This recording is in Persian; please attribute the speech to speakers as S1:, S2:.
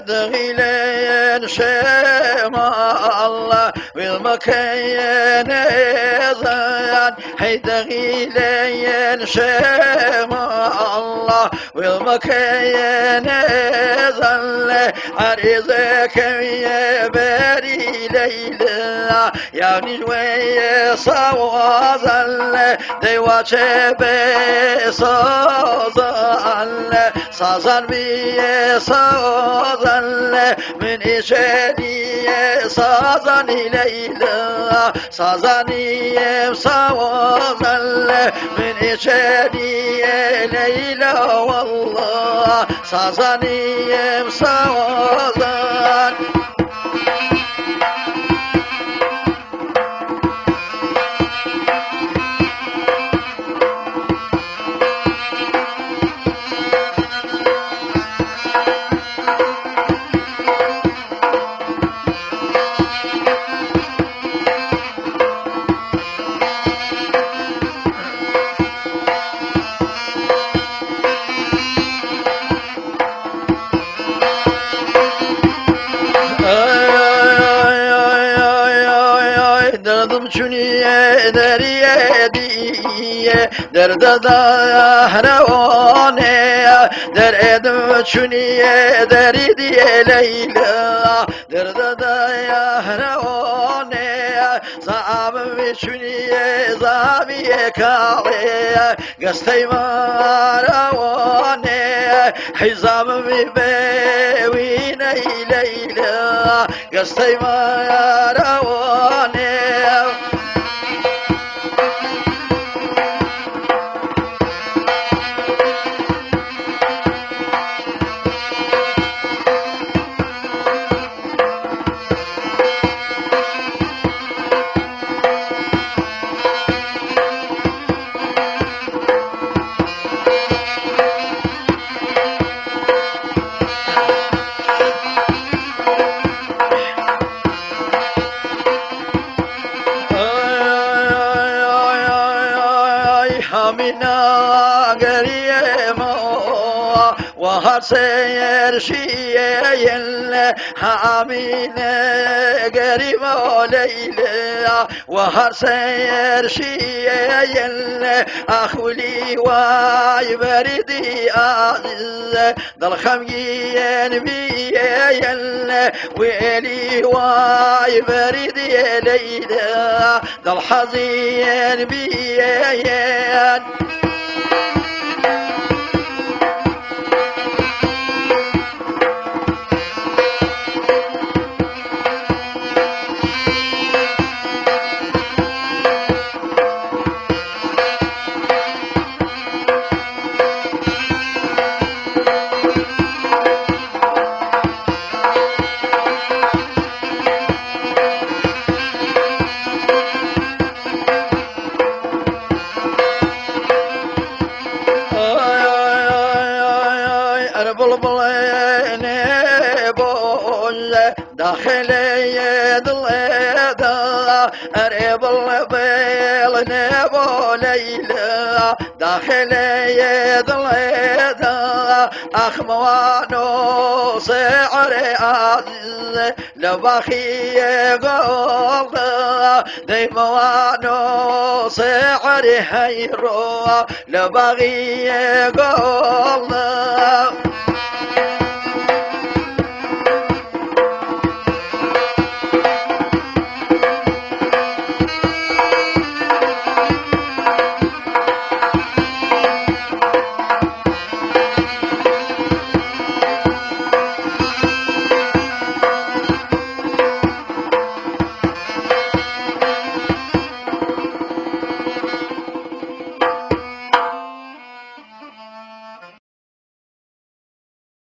S1: دغيلين شما الله والمكين زيان هي دغيلين شما الله والمكين زل عريزك يا بري ليلى يا نجوي صوازل ديواتي بصوزل سازن بي سازن من إشاني سازن ليلى سازني سازن من إشاني ليلى والله سازني سازن derdim çünüye deriye diye derde dahravane derdim çünüye deri diye Leyla derde dahravane zabı çünüye zabiye kale gastay maravane hizamı bevine Leyla gastay maravane Hamina geriyemo وهر سير شيئا حامينة قريبة ليلى وهر سير شيئا أخولي ويبردي عزيز ضل خمجين بيئا ويلي ويبردي ليلى ضل حزين بيئا داخل يدل يدا أريب البيل نبو ليلى داخل يدل يدا أخموانو سعر عزيز لبخي قول ديموانو سعر هيرو لبغي قول